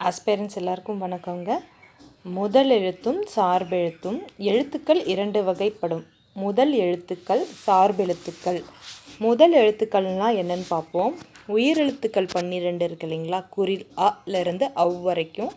ஆஸ்பைரன்ஸ் எல்லாருக்கும் வணக்கங்க. முதல் எழுத்தும் சார்பெழுத்தும். எழுத்துக்கள் 2 வகைப்படும். முதல் எழுத்துக்கள், சார்பெழுத்துக்கள். முதல் எழுத்துக்கள்னால் என்னென்னு பார்ப்போம். உயிரெழுத்துக்கள் 12 இருக்கு இல்லைங்களா, குறில் அலேருந்து அவ் வரைக்கும்.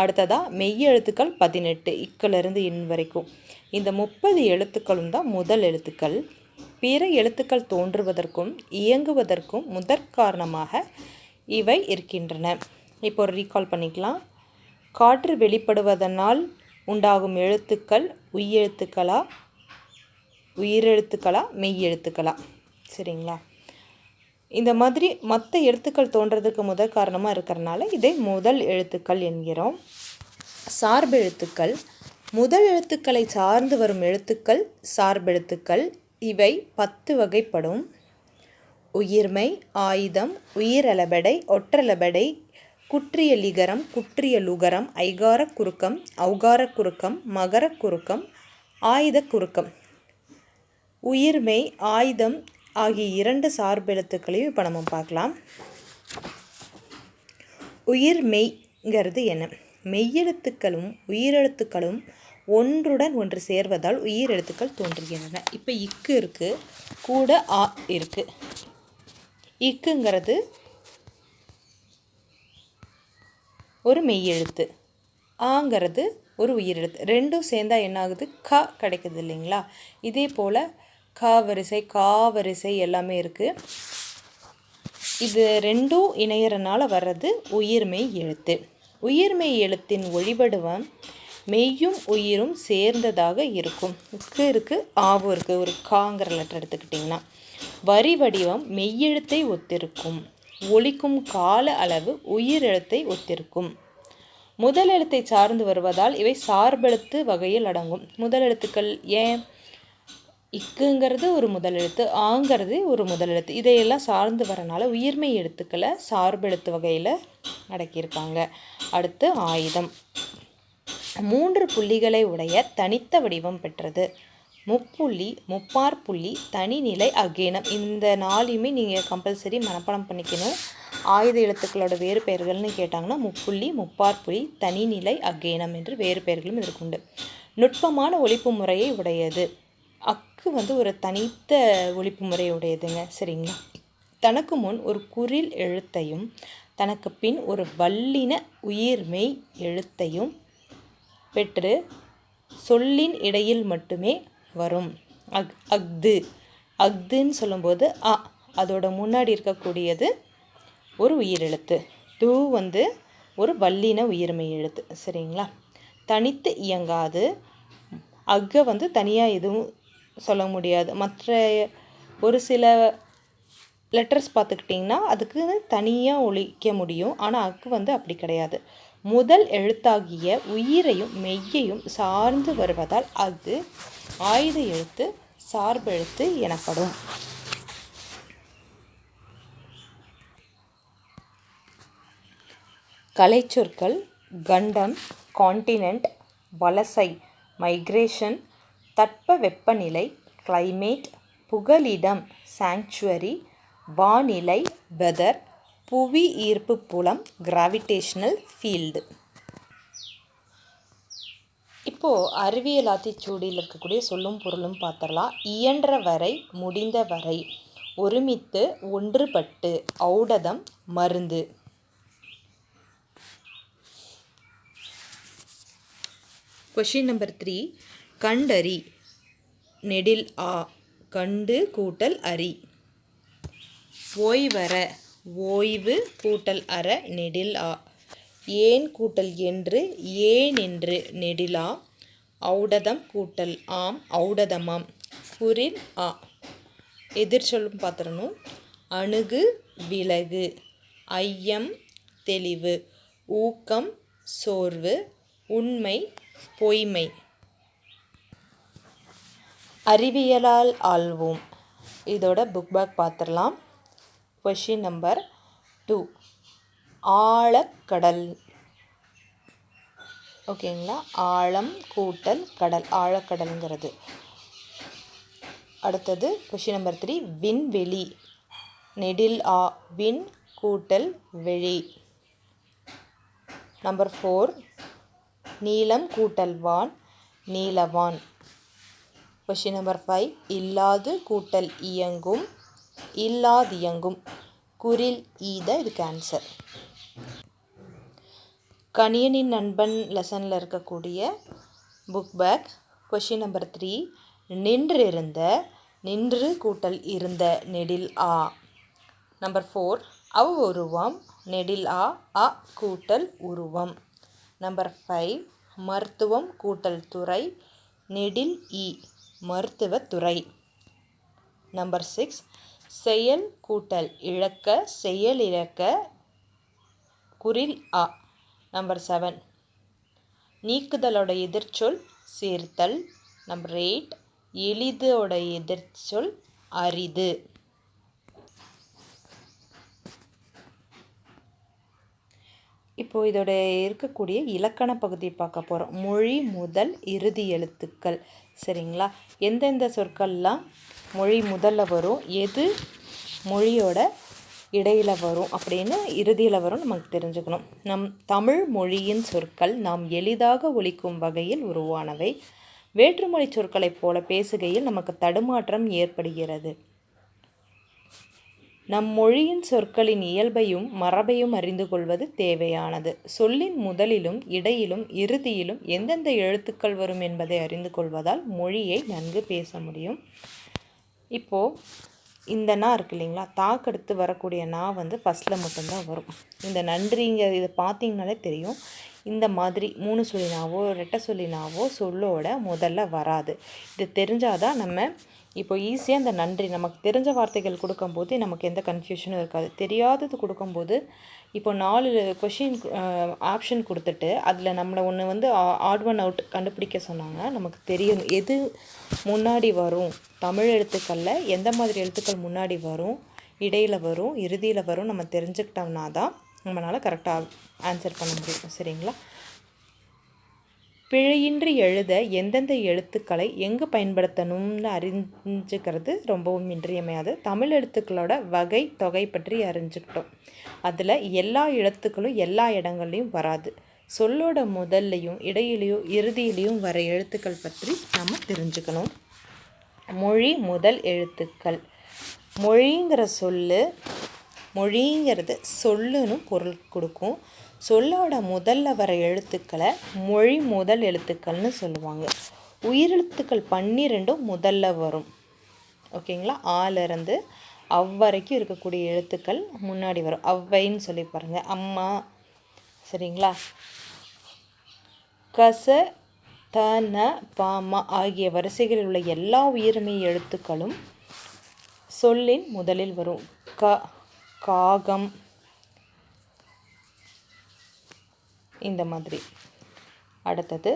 அடுத்ததாக மெய்யெழுத்துக்கள் 18, இக்கிலேருந்து இன் வரைக்கும். இந்த 30 எழுத்துக்களும் தான் முதல் எழுத்துக்கள். பிற எழுத்துக்கள் தோன்றுவதற்கும் இயங்குவதற்கும் முதற்காரணமாக இவை இருக்கின்றன. இப்போ ஒரு ரீகால் பண்ணிக்கலாம். காற்று வெளிப்படுவதனால் உண்டாகும் எழுத்துக்கள் உயிரெழுத்துக்களா, உயிரெழுத்துக்களா, மெய்யெழுத்துக்களா? சரிங்களா? இந்த மாதிரி மற்ற எழுத்துக்கள் தோன்றதுக்கு முதல் காரணமாக இருக்கிறனால இதை முதல் எழுத்துக்கள் என்கிறோம். சார்பெழுத்துக்கள். முதல் எழுத்துக்களை சார்ந்து வரும் எழுத்துக்கள் சார்பெழுத்துக்கள். இவை 10 வகைப்படும். உயிர்மெய், ஆயுதம், உயிரலபடை, ஒற்றலபடை, குற்றிய லிகரம், குற்றிய லுகரம், ஐகார குறுக்கம், ஔகார குறுக்கம், மகர குறுக்கம், ஆயுத குறுக்கம். உயிர்மெய், ஆயுதம் ஆகிய 2 சார்பெழுத்துக்களையும் இப்போ நம்ம பார்க்கலாம். உயிர்மெய்ங்கிறது என்ன? மெய்யெழுத்துக்களும் உயிரெழுத்துக்களும் ஒன்றுடன் ஒன்று சேர்வதால் உயிரெழுத்துக்கள் தோன்றுகின்றன. இப்போ இக்கு இருக்குது, கூட ஆ இருக்குது. இக்குங்கிறது ஒரு மெய்யெழுத்து, ஆங்கிறது ஒரு உயிரெழுத்து. ரெண்டும் சேர்ந்தா என்ன ஆகுது? க கிடைக்குது இல்லைங்களா? இதே போல் க வரிசை, கா வரிசை எல்லாமே இருக்குது. இது ரெண்டும் இணையறனால வர்றது உயிர்மெய் எழுத்து. உயிர்மெய் எழுத்தின் ஒளிவடிவம் மெய்யும் உயிரும் சேர்ந்ததாக இருக்கும். இக்கு இருக்குது, ஆவும் இருக்குது. ஒரு காங்கிற லெட்டர் எடுத்துக்கிட்டிங்கன்னா வரி வடிவம் மெய்யெழுத்தை ஒத்திருக்கும். ஒலிக்கும் கால அளவு உயிரெழுத்தை ஒத்திருக்கும். முதல் எழுத்தை சார்ந்து வருவதால் இவை சார்பெழுத்து வகையில் அடங்கும். முதல் எழுத்துக்கள் ஏன்? இக்குங்கிறது ஒரு முதல் எழுத்து, ஆங்கிறது ஒரு முதல் எழுத்து. இதையெல்லாம் சார்ந்து வரனால உயிர்மெய் எழுத்துக்களை சார்பெழுத்து வகையில் அடக்கியிருக்காங்க. அடுத்து ஆயுதம். 3 புள்ளிகளை உடைய தனித்த வடிவம் பெற்றது. முப்புள்ளி, முப்பாற்புள்ளி, தனிநிலை, அகேனம். இந்த 4யுமே நீங்கள் கம்பல்சரி மனப்பாடம் பண்ணிக்கணும். ஆயுத எழுத்துக்களோட வேறு பெயர்கள்னு கேட்டாங்கன்னா முப்புள்ளி, முப்பாற்புள்ளி, தனிநிலை, அகேனம் என்று வேறு பெயர்களும் இதற்குண்டு. நுட்பமான ஒலிப்பு முறையை உடையது. அக்கு ஒரு தனித்த ஒலிப்பு முறை உடையதுங்க. சரிங்களா? தனக்கு முன் ஒரு குறில் எழுத்தையும் தனக்கு பின் ஒரு வல்லின உயிர்மெய் எழுத்தையும் பெற்று சொல்லின் இடையில் மட்டுமே வரும். அஃது. அஃதுன்னு சொல்லும்போது அதோட முன்னாடி இருக்கக்கூடியது ஒரு உயிரெழுத்து. து ஒரு வல்லின உயிர்மெய் எழுத்து. சரிங்களா? தனித்து இயங்காது. அக்க தனியாக எதுவும் சொல்ல முடியாது. மற்ற ஒரு சில லெட்டர்ஸ் பார்த்துக்கிட்டிங்கன்னா அதுக்கு தனியாக ஒலிக்க முடியும். ஆனால் அக்கு அப்படி கிடையாது. முதல் எழுத்தாகிய உயிரையும் மெய்யையும் சார்ந்து வருவதால் அது ஆயுத எழுத்து, சார்பெழுத்து எனப்படும். கலைச்சொற்கள். கண்டம், கான்டினென்ட், வலசை, மைக்ரேஷன், தட்ப வெப்பநிலை, கிளைமேட், புகலிடம், சாங்சுவரி, வானிலை, வெதர், புவி ஈர்ப்பு புலம், கிராவிடேஷனல் ஃபீல்டு. இப்போது அறிவியல் ஆத்திச்சூடியில் இருக்கக்கூடிய சொல்லும் பொருளும் பார்த்துடலாம். இயன்ற வரை, முடிந்த வரை, ஒருமித்து, ஒன்றுபட்டு, ஔடதம், மருந்து. Question number 3. கண்டறி. நெடில் ஆ. கண்டு கூட்டல் அரி. ஓய்வற. ஓய்வு கூட்டல் அற, நெடில் ஆ. ஏன் கூட்டல் என்று, ஏன் என்று, நெடிலா. ஔடதம் கூட்டல் ஆம், ஔடதமாம், குறில் ஆ. எதிர்ச்சொல்லும் பார்த்துடணும். அணுகு, விலகு, ஐயம், தெளிவு, ஊக்கம், சோர்வு, உண்மை, பொய்மை. அறிவியலால் ஆள்வோம். இதோட புக் பேக் பார்த்துடலாம். Question number 2. ஆழக்கடல். ஓகேங்களா? ஆழம் கூட்டல் கடல், ஆழக்கடல்ங்கிறது. அடுத்தது கொஷின் நம்பர் 3. விண்வெளி. நெடில் ஆ. விண் கூட்டல் வெளி. நம்பர் 4 நீலம் கூட்டல் வான் நீலவான். கொஷின் நம்பர் 5 இல்லாது கூட்டல் இயங்கும் இல்லாதியங்கும். குரில் ஈத இதுக்கு ஆன்சர். கணியனின் நண்பன் லெசனில் இருக்கக்கூடிய புக் பேக். கொஷின் நம்பர் 3 நின்றிருந்த நின்று கூட்டல் இருந்த நெடில் ஆ. நம்பர் 4 அவ்வுருவம் நெடில் ஆ கூட்டல் உருவம். நம்பர் 5 மருத்துவம் கூட்டல் துறை நெடில் இ மருத்துவத்துறை. நம்பர் 6 செயல் கூட்டல் இழக்க செயல் இழக்க குரில் ஆ. நம்பர் 7 நீக்குதலோட எதிர்ச்சொல் சேர்த்தல். நம்பர் 8 எளிதோட எதிர்ச்சொல் அரிது. இப்போது இதோட இருக்கக்கூடிய இலக்கண பகுதி பார்க்க போகிறோம். மொழி முதல் இறுதி எழுத்துக்கள். சரிங்களா? எந்தெந்த சொற்கள்லாம் மொழி முதல்ல வரும், எது மொழியோட இடையில் வரும் அப்படின்னு இறுதியில் வரும் நமக்கு தெரிஞ்சுக்கணும். நம் தமிழ் மொழியின் சொற்கள் நாம் எளிதாக ஒலிக்கும் வகையில் உருவானவை. வேற்றுமொழி சொற்களைப் போல பேசுகையில் நமக்கு தடுமாற்றம் ஏற்படுகிறது. நம் மொழியின் சொற்களின் இயல்பையும் மரபையும் அறிந்து கொள்வது தேவையானது. சொல்லின் முதலிலும் இடையிலும் இறுதியிலும் எந்தெந்த எழுத்துக்கள் வரும் என்பதை அறிந்து கொள்வதால் மொழியை நன்கு பேச முடியும். இப்போது இந்த நா இருக்கு இல்லைங்களா, தாக்கடுத்து வரக்கூடிய நா வந்து ஃபஸ்ட்டில் மட்டும்தான் வரும். இந்த நன்றிங்க இதை பார்த்திங்கனாலே தெரியும். இந்த மாதிரி 3 சொல்லினாவோ 2 சொல்லினாவோ சொல்லோட முதல்ல வராது. இது தெரிஞ்சாதான் நம்ம இப்போ ஈஸியாக இந்த நன்றி நமக்கு தெரிஞ்ச வார்த்தைகள் கொடுக்கும்போது நமக்கு எந்த கன்ஃபியூஷனும் இருக்காது. தெரியாதது கொடுக்கும்போது இப்போ 4 கொஷின் ஆப்ஷன் கொடுத்துட்டு அதில் நம்மளை ஒன்று வந்து ஆட் ஒன் அவுட் கண்டுபிடிக்க சொன்னாங்கன்னா நமக்கு தெரியணும் எது முன்னாடி வரும், தமிழ் எழுத்துக்களில் எந்த மாதிரி எழுத்துக்கள் முன்னாடி வரும், இடையில் வரும், இறுதியில் வரும் நம்ம தெரிஞ்சுக்கிட்டோம்னா தான் நம்மளால் கரெக்டாக ஆன்சர் பண்ண முடியும். சரிங்களா? பிழையின்றி எழுத எந்தெந்த எழுத்துக்களை எங்கே பயன்படுத்தணும்னு அறிஞ்சிக்கிறது ரொம்பவும் இன்றியமையாது. தமிழ் எழுத்துக்களோட வகை தொகை பற்றி அறிஞ்சுக்கிட்டோம். அதில் எல்லா எழுத்துக்களும் எல்லா இடங்கள்லையும் வராது. சொல்லோட முதல்லையும் இடையிலையும் இறுதியிலையும் வர எழுத்துக்கள் பற்றி நம்ம தெரிஞ்சுக்கணும். மொழி முதல் எழுத்துக்கள். மொழிங்கிறது சொல்லுன்னு பொருள் கொடுக்கும். சொல்லோட முதல்ல வர எழுத்துக்களை மொழி முதல் எழுத்துக்கள்னு சொல்லுவாங்க. உயிரெழுத்துக்கள் 12 முதல்ல வரும். ஓகேங்களா? ஆலிருந்து வரைக்கும் இருக்கக்கூடிய எழுத்துக்கள் முன்னாடி வரும். ஔவைன்னு சொல்லி பாருங்க, அம்மா. சரிங்களா? கச தன பாமா ஆகிய வரிசைகளில் உள்ள எல்லா உயிர்மெய் எழுத்துக்களும் சொல்லின் முதலில் வரும். காகம் இந்த மாதிரி. அடுத்தது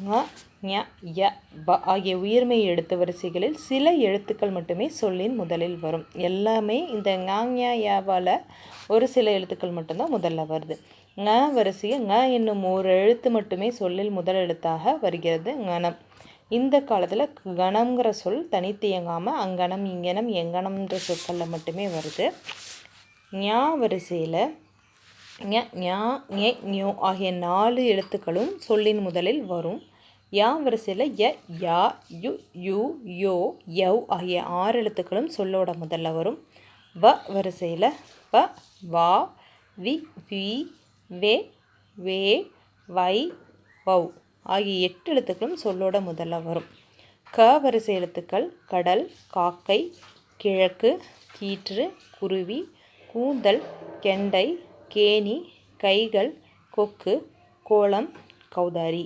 ங ஞ ய ப ஆகிய உயிர்மெய் எழுத்து வரிசைகளில் சில எழுத்துக்கள் மட்டுமே சொல்லின் முதலில் வரும். எல்லாமே இந்த ங ஞ யவால் ஒரு சில எழுத்துக்கள் மட்டும்தான் முதல்ல வருது. ங வரிசையில் ங என்னும் ஒரு எழுத்து மட்டுமே சொல்லில் முதல் எழுத்தாக வருகிறது. கணம். இந்த காலத்தில் கணம்ங்கிற சொல் தனித்து இயங்காமல் அங்கனம் இங்கனம் எங்கனம்ன்ற சொற்களில் மட்டுமே வருது. ஞா வரிசையில் ஞ ஞா ஞே ஞோ ஆகிய 4 எழுத்துக்களும் சொல்லின் முதலில் வரும். யா வரிசையில் ய யா யு யூ யோ யவ் ஆகிய 6 எழுத்துக்களும் சொல்லோட முதல்ல வரும். வ வரிசையில் ப வா வி வி வே வே வை வவ் ஆகிய 8 எழுத்துக்களும் சொல்லோட முதல்ல வரும். க வரிசை எழுத்துக்கள் கடல், காக்கை, கிழக்கு, கீற்று, குருவி, கூந்தல், கெண்டை, கேணி, கைகள், கொக்கு, கோலம், கௌதாரி.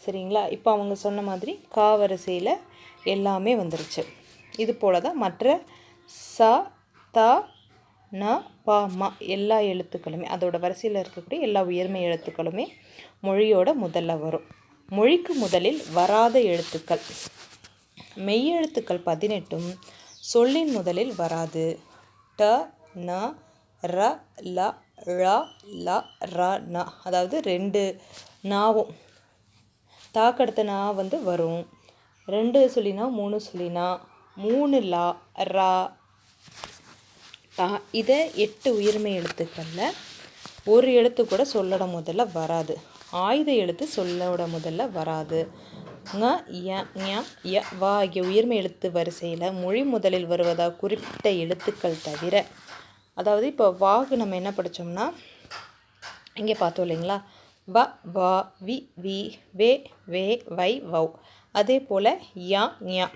சரிங்களா? இப்போ அவங்க சொன்ன மாதிரி கா வரிசையில் எல்லாமே வந்துருச்சு. இது போல தான் மற்ற ச த ந ப ம எல்லா எழுத்துக்களுமே அதோட வரிசையில் இருக்கக்கூடிய எல்லா உயர்மை எழுத்துக்களுமே மொழியோட முதல்ல வரும். மொழிக்கு முதலில் வராத எழுத்துக்கள். மெய்யெழுத்துக்கள் 18ம் சொல்லின் முதலில் வராது. ட ந ர ல ழ ல ர ந அதாவது 2 நாவும் தாக்கடுத்த நா வந்து வரும். 2 சொல்லினா 3 சொல்லினா 3 லா ரா தா. இதை 8 உயிர்மெய் எழுத்துக்களில் ஒரு எழுத்து கூட சொல்லோட முதல்ல வராது. ஆயுத எழுத்து சொல்லோட முதல்ல வராது. ங, ய, ஞ, ய, வா ஆகிய உயிர்மெய் எழுத்து வரிசையில் மொழி முதலில் வருவதாக குறிப்பிட்ட எழுத்துக்கள் தவிர, அதாவது இப்போ வாக்கு நம்ம என்ன படித்தோம்னா இங்கே பார்த்தோம் இல்லைங்களா, வ, வா, வி, வி, வே, வே, வை, வவ். அதே போல் யா, ஞ,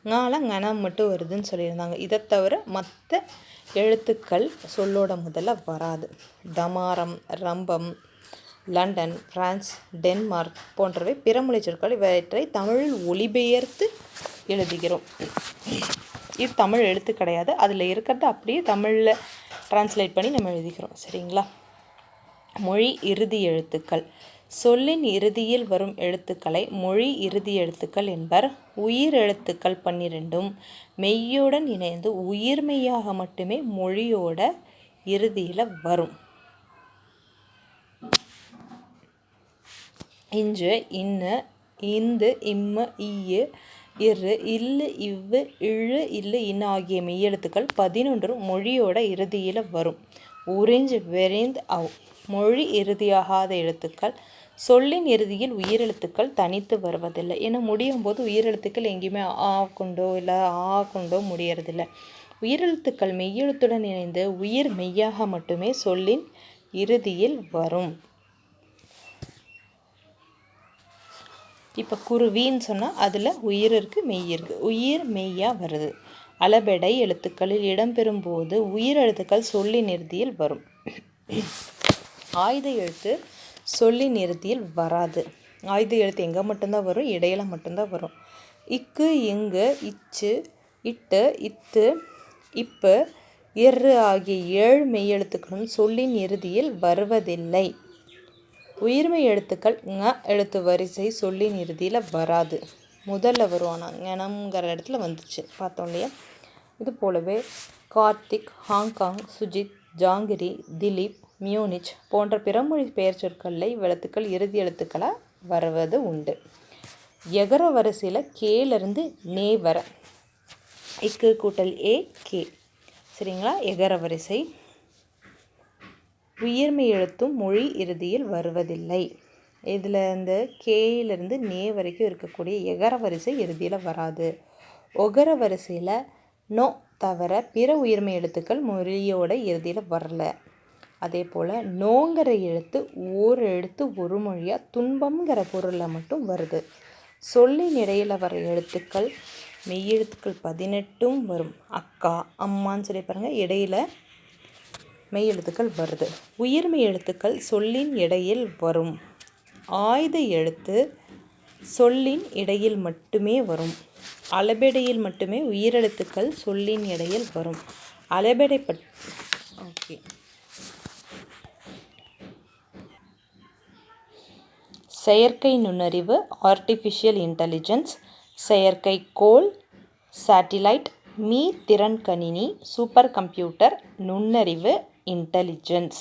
ஞால ஞனம் மட்டும் வருதுன்னு சொல்லியிருந்தாங்க. இதை தவிர மற்ற எழுத்துக்கள் சொல்லோட முதல்ல வராது. டமாரம், ரம்பம், லண்டன், பிரான்ஸ், டென்மார்க் போன்றவை பிறமொழி சொற்கள். இவற்றை தமிழில் ஒலிபெயர்த்து எழுதுகிறோம். இது தமிழ் எழுத்து கிடையாது, அதில் இருக்கிறத அப்படியே தமிழில் டிரான்ஸ்லேட் பண்ணி நம்ம எழுதிக்கிறோம். சரிங்களா? மொழி இறுதி எழுத்துக்கள். சொல்லின் இறுதியில் வரும் எழுத்துக்களை மொழி இறுதி எழுத்துக்கள் என்பர். உயிர் எழுத்துக்கள் 12 மெய்யுடன் இணைந்து உயிர்மெய்யாக மட்டுமே மொழியோட இறுதியில் வரும். இஞ்சு, இன்னு, இந்து, இம்மு, ஈயு, இரு, இல்லு, இவ்வு, இழு, இல்லு, இன்னு ஆகிய மெய்யெழுத்துக்கள் 11 மொழியோட இறுதியில் வரும். உறிஞ்சு, வெறிந்து, அவ் மொழி இறுதியாகாத எழுத்துக்கள். சொல்லின் இறுதியில் உயிரெழுத்துக்கள் தனித்து வருவதில்லை. ஏன்னா முடியும் போது உயிரெழுத்துக்கள் எங்கேயுமே ஆ கொண்டோ இல்லை ஆ கொண்டோ முடியறதில்லை. உயிரெழுத்துக்கள் மெய்யெழுத்துடன் இணைந்து உயிர் மெய்யாக மட்டுமே சொல்லின் இறுதியில் வரும். இப்போ குருவின்னு சொன்னால் அதில் உயிர் இருக்குது, மெய் இருக்குது. உயிர் மெய்யாக வருது. அளபெடை எழுத்துக்களில் இடம்பெறும் போது உயிரெழுத்துக்கள் சொல்லின் இறுதியில் வரும். ஆயுத எழுத்து சொல்லின் இறுதியில் வராது. ஆயுத எழுத்து எங்கே மட்டும்தான் வரும்? இடையில மட்டும்தான் வரும். இக்கு, இங்கு, இச்சு, இட்டு, இத்து, இப்பு, இரு ஆகிய 7 மெய்யெழுத்துக்களும் சொல்லின் இறுதியில் வருவதில்லை. உயிர்மெய் எழுத்துக்கள் ங எழுத்து வரிசை சொல்லின் இறுதியில் வராது. முதல்ல வரும். ஆனால் ஞனம்ங்கிற இடத்துல வந்துச்சு பார்த்தோம் இல்லையா? இது போலவே கார்த்திக், ஹாங்காங், சுஜித், ஜாங்கிரி, திலீப், மியூனிச் போன்ற பிறமொழி பெயர் சொற்களில் இவ்வெழுத்துக்கள் இறுதி எழுத்துக்களாக வருவது உண்டு. எகர வரிசையில் கேலிருந்து நே வர இக்கு கூட்டல் ஏ கே. சரிங்களா? எகர வரிசை. உயிர்மெய் எழுத்தும் மொழி இறுதியில் வருவதில்லை. இதில் இந்த கேயிலிருந்து நே வரைக்கும் இருக்கக்கூடிய எகர வரிசை இறுதியில் வராது. ஒகர வரிசையில் நோ தவிர பிற உயிர்மெய் எழுத்துக்கள் மொழியோட இறுதியில் வரல. அதே போல் நோங்கிற எழுத்து ஓர் எழுத்து ஒரு மொழியாக துன்பம்ங்கிற பொருளில் மட்டும் வருது. சொல்லின் இடையில் வர எழுத்துக்கள் மெய்யெழுத்துக்கள் 18 வரும். அக்கா, அம்மான்னு சொல்லி பாருங்கள், இடையில் மெய்யெழுத்துக்கள் வருது. உயிர்மெய் எழுத்துக்கள் சொல்லின் இடையில் வரும். ஆயுத எழுத்து சொல்லின் இடையில் மட்டுமே வரும். அளபெடையில் மட்டுமே உயிரெழுத்துக்கள் சொல்லின் இடையில் வரும். அளபெடை ஓகே. செயற்கை நுண்ணறிவு ஆர்டிஃபிஷியல் இன்டெலிஜென்ஸ், செயற்கைக்கோள் சேட்டிலைட், மீத்திறன் கணினி, சூப்பர் கம்ப்யூட்டர், நுண்ணறிவு இன்டெலிஜென்ஸ்.